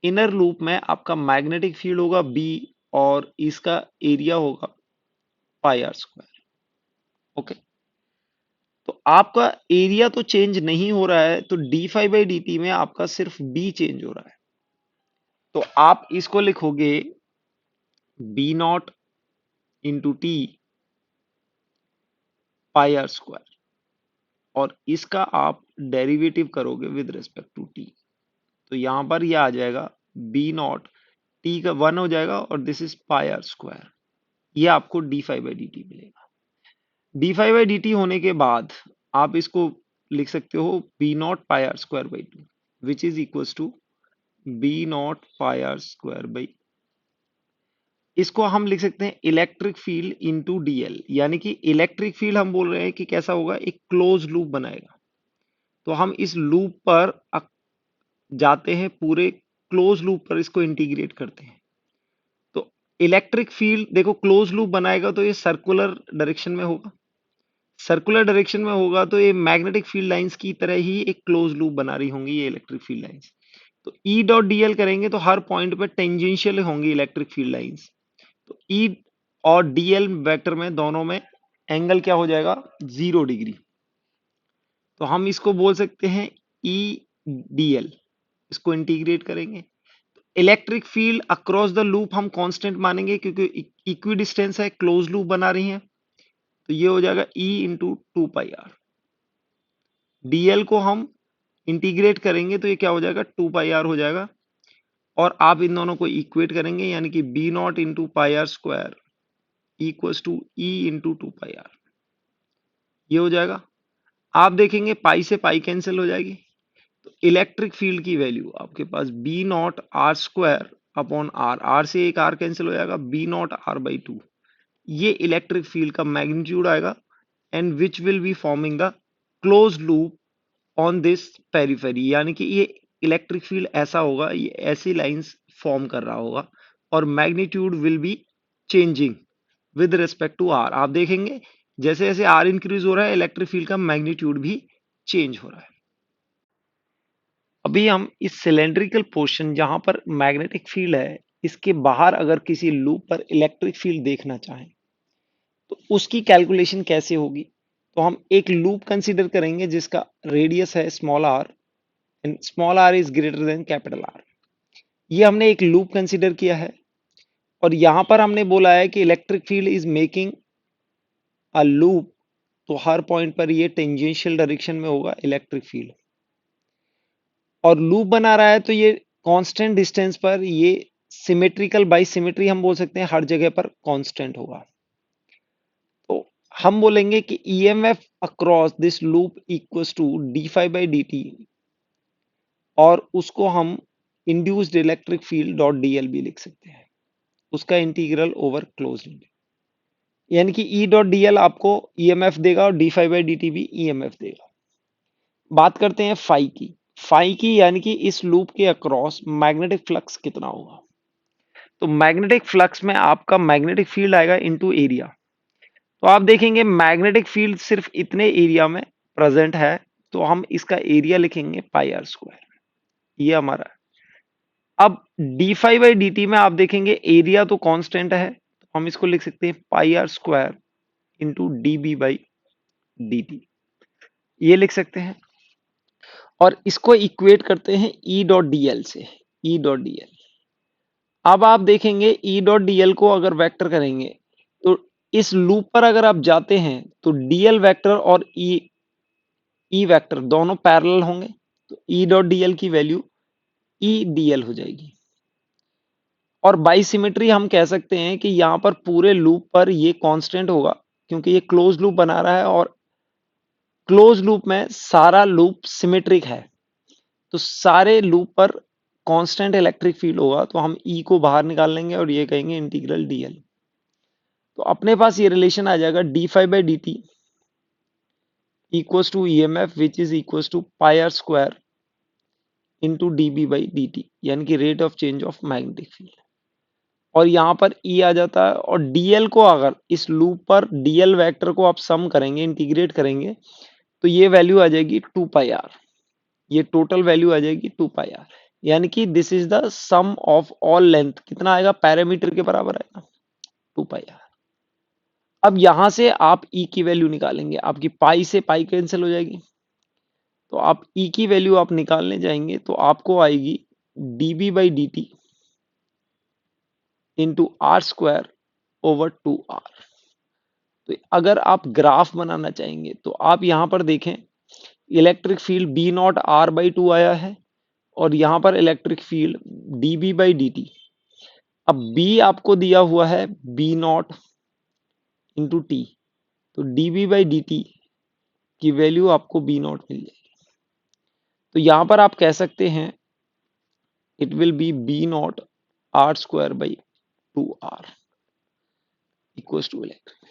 Inner loop में आपका मैग्नेटिक फील्ड होगा बी, और इसका एरिया होगा पाई आर स्क्वायर। ओके, तो आपका एरिया तो चेंज नहीं हो रहा है, तो D five by D T में आपका सिर्फ बी चेंज हो रहा है। तो आप इसको लिखोगे B naught into T pi are square, और इसका आप डेरिवेटिव करोगे विद रिस्पेक्ट टू टी। तो यहां पर यह आ जाएगा बी नॉट, टी का वन हो जाएगा, और this is pi are square. ये आपको d five by D t मिलेगा। D five by D t होने के बाद आप इसको लिख सकते हो B naught pi are square by two, which is equals to B naught pi are square by, इसको हम लिख सकते हैं इलेक्ट्रिक फील्ड इंटू डीएल। यानी कि इलेक्ट्रिक फील्ड हम बोल रहे हैं कि कैसा होगा, एक क्लोज लूप बनाएगा। तो हम इस लूप पर जाते हैं, पूरे क्लोज लूप पर इसको इंटीग्रेट करते हैं। तो इलेक्ट्रिक फील्ड देखो क्लोज लूप बनाएगा तो ये सर्कुलर डायरेक्शन में होगा, सर्कुलर डायरेक्शन में होगा तो ये मैग्नेटिक फील्ड लाइंस की तरह ही एक क्लोज लूप बना रही होंगी ये इलेक्ट्रिक फील्ड लाइंस। तो ई डॉट डीएल करेंगे तो हर पॉइंट पे टेंजेंशियल होंगी इलेक्ट्रिक फील्ड लाइंस। तो ई और डीएल वेक्टर में दोनों में एंगल क्या हो जाएगा, 0 डिग्री। तो हम इसको बोल सकते हैं ई डीएल, इसको इंटीग्रेट करेंगे। Electric field across the loop हम कांस्टेंट मानेंगे क्योंकि इक्वी डिस्टेंस है, क्लोज लूप बना रही है। तो ये हो जाएगा E into two pi R. DL को हम इंटीग्रेट करेंगे तो ये क्या हो जाएगा, 2 पाई आर हो जाएगा। और आप इन दोनों को इक्वेट करेंगे, यानी कि B naught into pi are square equals to E into 2 pi R, ये हो जाएगा। आप देखेंगे पाई से पाई कैंसिल हो जाएगी, तो इलेक्ट्रिक फील्ड की वैल्यू आपके पास B naught are square upon r, r से एक आर कैंसिल हो जाएगा, B naught are by two, ये इलेक्ट्रिक फील्ड का मैग्नीट्यूड आएगा, and which will be forming the close loop on this periphery. यानी कि ये इलेक्ट्रिक फील्ड ऐसा होगा, ये ऐसी लाइंस फॉर्म कर रहा होगा, और magnitude will be changing with respect to R. आप देखेंगे जैसे जैसे आर इंक्रीज हो रहा है इलेक्ट्रिक फील्ड का मैग्नीट्यूड भी चेंज हो रहा है। अभी हम इस सिलेंड्रिकल पोर्शन जहां पर मैग्नेटिक फील्ड है, इसके बाहर अगर किसी लूप पर इलेक्ट्रिक फील्ड देखना चाहें तो उसकी कैलकुलेशन कैसे होगी। तो हम एक लूप कंसीडर करेंगे जिसका रेडियस है small R and small R is greater than capital R. ये हमने एक लूप कंसीडर किया है, और यहां पर हमने बोला है कि electric field is making a loop, तो हर पॉइंट पर ये टेंजेंशियल डायरेक्शन में होगा इलेक्ट्रिक फील्ड, और लूप बना रहा है तो ये कांस्टेंट डिस्टेंस पर, ये सिमेट्रिकल बाई सिमेट्री हम बोल सकते हैं, हर जगह पर कांस्टेंट होगा। तो हम बोलेंगे कि EMF across this loop equals to D phi by D T, और उसको हम induced electric field dot DL भी लिख सकते हैं, उसका इंटीग्रल ओवर क्लोज लूप, यानी कि ई डॉट डीएल आपको ईएमएफ देगा और D phi by D T भी ईएमएफ देगा। बात करते हैं फाई की। फाई की यानी कि इस लूप के अक्रॉस मैग्नेटिक फ्लक्स कितना होगा। तो मैग्नेटिक फ्लक्स में आपका मैग्नेटिक फील्ड आएगा इनटू एरिया। तो आप देखेंगे मैग्नेटिक फील्ड सिर्फ इतने एरिया में प्रेजेंट है, तो हम इसका एरिया लिखेंगे पाई आर स्क्वायर, ये हमारा। अब D phi by D T में आप देखेंगे एरिया तो कांस्टेंट है, तो हम इसको लिख सकते हैं pi are square into D B by D T, ये लिख सकते हैं। और इसको इक्वेट करते हैं ई डॉट डी एल से, ई डॉट डी एल। अब आप देखेंगे ई डॉट डी एल को अगर वेक्टर करेंगे, तो इस लूप पर अगर आप जाते हैं तो डीएल वेक्टर और ई वेक्टर दोनों पैरेलल होंगे, तो ई डॉट डीएल की वैल्यू ई डीएल हो जाएगी। और बाई सिमेट्री हम कह सकते हैं कि यहां पर पूरे लूप पर ये कांस्टेंट होगा, क्योंकि ये क्लोज लूप बना रहा है और क्लोज लूप में सारा लूप सिमेट्रिक है, तो सारे लूप पर कांस्टेंट इलेक्ट्रिक फील्ड होगा, तो हम ई को बाहर निकाल लेंगे और ये कहेंगे इंटीग्रल डीएल। तो अपने पास ये रिलेशन आ जाएगा D five by D T equals to E M F which is equals to pi are square into D B by D T, यानी कि rate of change of magnetic field. और यहाँ पर ई आ जाता है, और डीएल को अगर इस लूप पर डीएल वेक्टर को आप सम करेंगे, इंटीग्रेट करेंगे, तो ये वैल्यू आ जाएगी 2 पाई आर, ये टोटल वैल्यू आ जाएगी 2 पाई आर, यानी कि this is the sum of all length, कितना आएगा, पैरामीटर के बराबर आएगा 2 पाई आर। अब यहां से आप ई की वैल्यू निकालेंगे, आपकी पाई से पाई कैंसिल हो जाएगी, तो आप ई की वैल्यू आप निकालने जाएंगे तो आपको आएगी D B by D T into R square over 2 R. तो अगर आप ग्राफ बनाना चाहेंगे तो आप यहां पर देखें, electric field B naught are by 2 आया है, और यहां पर electric field D B by D T. अब बी आपको दिया हुआ है बी नॉट इंटू टी, तो D B by D T की वैल्यू आपको बी नॉट मिल जाएगी। तो यहां पर आप कह सकते हैं it will be B naught are square by 2 R equals to electric.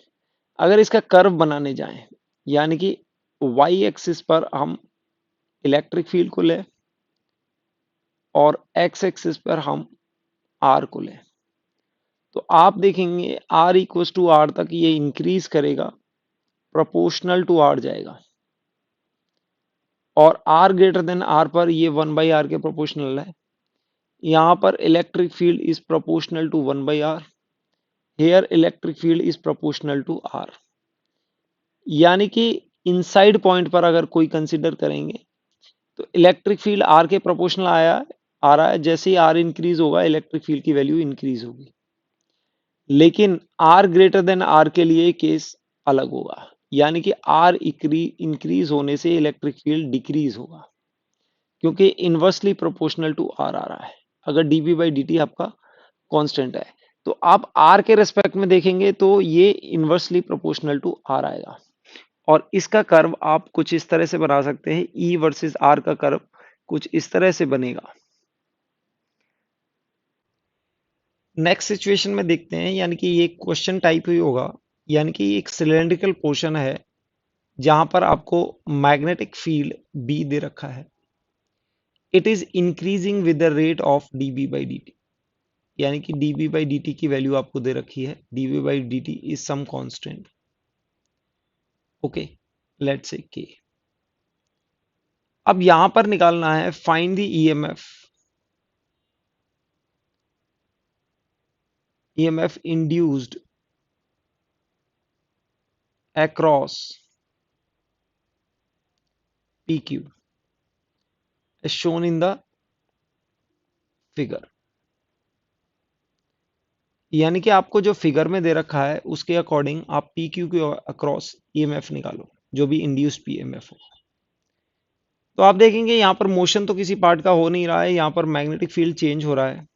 अगर इसका कर्व बनाने जाएं, यानी कि वाई एक्सिस पर हम इलेक्ट्रिक फील्ड को लें और एक्स एक्सिस पर हम आर को लें, तो आप देखेंगे आर इक्वल्स टू आर तक ये इंक्रीज करेगा, प्रोपोर्शनल टू आर जाएगा, और आर ग्रेटर देन आर पर ये 1/r के प्रोपोर्शनल है। यहां पर electric field is proportional to 1/r, here electric field is proportional to R, यानी कि इनसाइड पॉइंट पर अगर कोई कंसिडर करेंगे तो इलेक्ट्रिक फील्ड आर के प्रोपोर्शनल आ रहा है, जैसे ही आर इंक्रीज होगा इलेक्ट्रिक फील्ड की वैल्यू इंक्रीज होगी। लेकिन आर ग्रेटर देन आर के लिए केस अलग होगा, यानी कि आर इंक्रीज होने से इलेक्ट्रिक फील्ड डिक्रीज होगा, क्योंकि इनवर्सली प्रोपोर्शनल टू आर आ रहा है, अगर डीबी बाई डी टी आपका कांस्टेंट है। तो आप आर के रेस्पेक्ट में देखेंगे तो ये इनवर्सली प्रोपोर्शनल टू आर आएगा, और इसका कर्व आप कुछ इस तरह से बना सकते हैं, ई वर्सेस आर का कर्व कुछ इस तरह से बनेगा। नेक्स्ट सिचुएशन में देखते हैं, यानी कि ये क्वेश्चन टाइप ही होगा, यानी कि एक सिलेंड्रिकल पोर्शन है जहां पर आपको मैग्नेटिक फील्ड बी दे रखा है, it is increasing with the rate of D B by D T, यानी कि D B by D T की वैल्यू आपको दे रखी है, D B by D T is some constant, okay, let's say K. अब यहां पर निकालना है find the EMF induced across PQ as shown in the figure, यानी कि आपको जो फिगर में दे रखा है उसके अकॉर्डिंग आप PQ के अक्रॉस EMF निकालो, जो भी इंड्यूस्ड PMF हो। तो आप देखेंगे यहां पर मोशन तो किसी पार्ट का हो नहीं रहा है, यहां पर मैग्नेटिक फील्ड चेंज हो रहा है।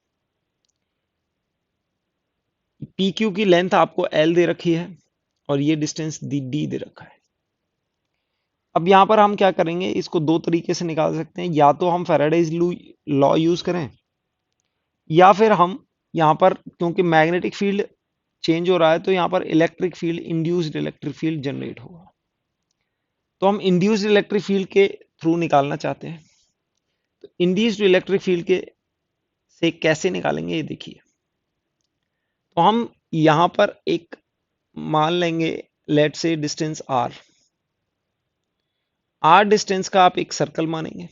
PQ की लेंथ आपको L दे रखी है और ये डिस्टेंस डी दे रखा है। अब यहाँ पर हम क्या करेंगे, इसको दो तरीके से निकाल सकते हैं, या तो हम फैराडेज लॉ यूज करें, या फिर हम यहाँ पर, क्योंकि मैग्नेटिक फील्ड चेंज हो रहा है, तो यहाँ पर electric field, induced electric field generate होगा। तो हम इंड्यूस्ड इलेक्ट्रिक फील्ड के थ्रू निकालना चाहते हैं। तो इंड्यूस्ड इलेक्ट्रिक फील्ड के से कैसे निकालेंगे ये देखिए। तो हम यहां पर एक मान लेंगे, लेट से डिस्टेंस आर। आर डिस्टेंस का आप एक सर्कल मानेंगे,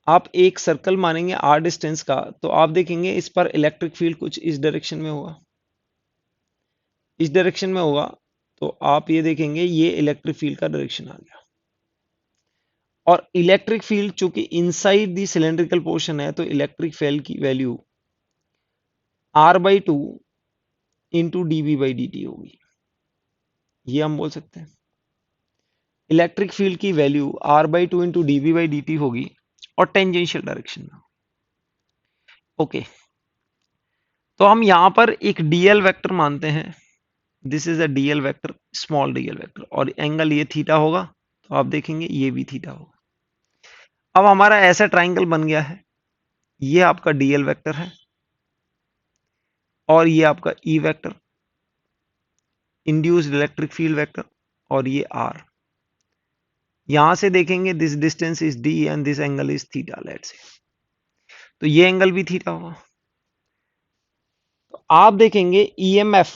आप एक सर्कल मानेंगे आर डिस्टेंस का, तो आप देखेंगे इस पर इलेक्ट्रिक फील्ड कुछ इस डायरेक्शन में होगा, इस डायरेक्शन में होगा। तो आप ये देखेंगे ये इलेक्ट्रिक फील्ड का डायरेक्शन आ गया। और इलेक्ट्रिक फील्ड चूंकि इनसाइड दी सिलेंड्रिकल पोर्शन है, तो इलेक्ट्रिक फील्ड की वैल्यू R/2 इंटू dV/dt होगी, ये हम बोल सकते हैं। इलेक्ट्रिक फील्ड की वैल्यू R/2 इंटू dV/dt होगी, और टेंजेंशियल डायरेक्शन में। ओके, तो हम यहां पर एक डीएल वेक्टर मानते हैं, this is a DL vector, small DL vector, और एंगल ये थीटा होगा, तो आप देखेंगे ये भी थीटा होगा। अब हमारा ऐसा ट्राइंगल बन गया है, ये आपका डीएल वेक्टर है, और ये आपका E vector, induced electric field vector, और ये आर। यहां से देखेंगे this distance is D and this angle is theta, let's say, तो ये एंगल भी थीटा होगा। तो आप देखेंगे ईएमएफ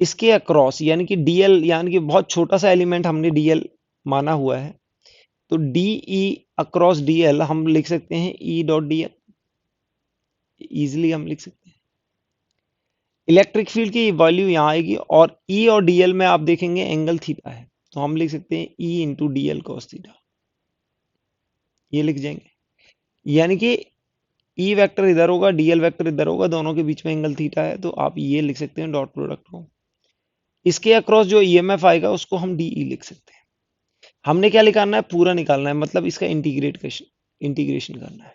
इसके अक्रॉस, यानी कि डीएल, यानी कि बहुत छोटा सा एलिमेंट हमने डीएल माना हुआ है, तो डीई अक्रॉस डीएल हम लिख सकते हैं ई डॉट डीएल, इजिली हम लिख सकते हैं। इलेक्ट्रिक फील्ड की वैल्यू यहां आएगी, और ई और डीएल में आप देखेंगे एंगल थीटा है, तो हम लिख सकते हैं E into DL cos theta, ये लिख जाएंगे। यानी कि ई वेक्टर इधर होगा, डीएल वेक्टर इधर होगा, दोनों के बीच में एंगल थीटा है, तो आप ये लिख सकते हैं डॉट प्रोडक्ट को। इसके अक्रॉस जो ईएमएफ आएगा उसको हम डीई लिख सकते हैं। हमने क्या निकालना है, पूरा निकालना है, मतलब इसका इंटीग्रेशन करना है।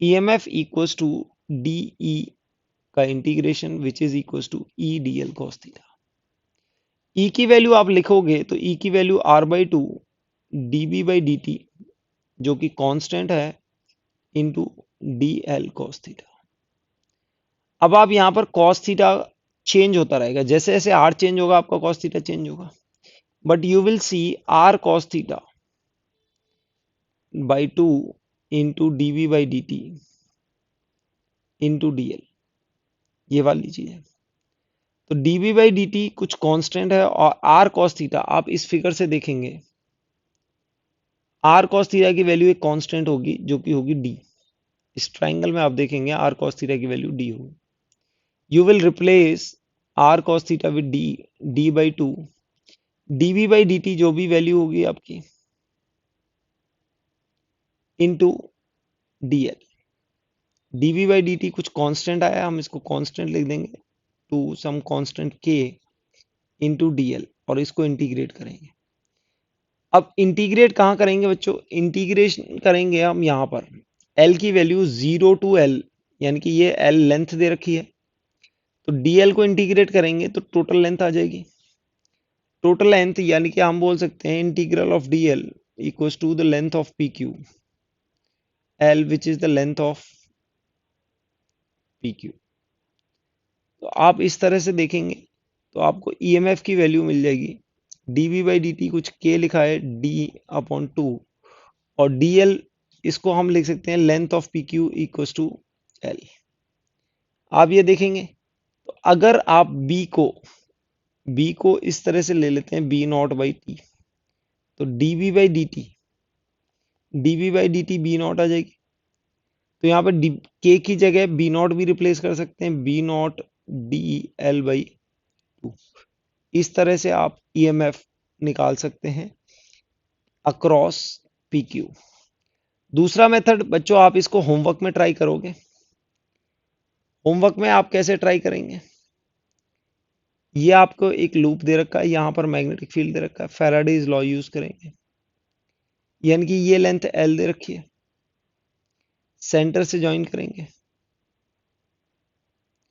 ईएमएफ इक्वल्स टू डीई का integration, which is equals to E d l cos theta. E की वैल्यू आप लिखोगे तो ई की वैल्यू R/2 dB/dt, जो कि कांस्टेंट है, इंटू dl cos थीटा। अब आप यहां पर cos थीटा चेंज होता रहेगा, जैसे जैसे r चेंज होगा आपका cos थीटा चेंज होगा, but you will see r cos theta by 2 into dV/dt into dl, ये वाली चीज है। तो dV/dt कुछ कांस्टेंट है, और r cos थीटा आप इस फिगर से देखेंगे, r cos थीटा की वैल्यू एक कांस्टेंट होगी, जो कि होगी d। इस ट्राइंगल में आप देखेंगे r cos थीटा की वैल्यू d होगी। You will replace r cos theta with d/2 dV/dt, जो भी वैल्यू होगी आपकी, इंटू dl। dV/dt कुछ कांस्टेंट आया, हम इसको कांस्टेंट लिख देंगे, to some constant k into dl, और इसको इंटीग्रेट करेंगे। अब इंटीग्रेट कहाँ करेंगे बच्चों, इंटीग्रेशन करेंगे हम यहाँ पर l की वैल्यू 0 टू l, यानी कि ये l लेंथ दे रखी है, तो dl को इंटीग्रेट करेंगे तो टोटल लेंथ आ जाएगी। टोटल लेंथ यानी कि हम बोल सकते हैं integral of dl equals to the length of pq, l which is the length of pq। तो आप इस तरह से देखेंगे तो आपको ईएमएफ की वैल्यू मिल जाएगी, dV/dt कुछ k लिखा है d/2, और dl इसको हम लिख सकते हैं length of pq equals to l। आप ये देखेंगे, तो अगर आप b को इस तरह से ले लेते हैं b0/t, तो dV/dt b0 आ जाएगी। तो यहाँ पर k की जगह b0 भी रिप्लेस कर सकते हैं, b0 dl/2। इस तरह से आप ईएमएफ निकाल सकते हैं अक्रॉस pq। दूसरा मेथड बच्चों, आप इसको होमवर्क में ट्राई करोगे। होमवर्क में आप कैसे ट्राई करेंगे, ये आपको एक लूप दे रखा है, यहाँ पर मैग्नेटिक फील्ड दे रखा है, फैराडेज लॉ यूज करेंगे, यानी कि ये लेंथ l दे रखी है, सेंटर से ज्वाइन करेंगे,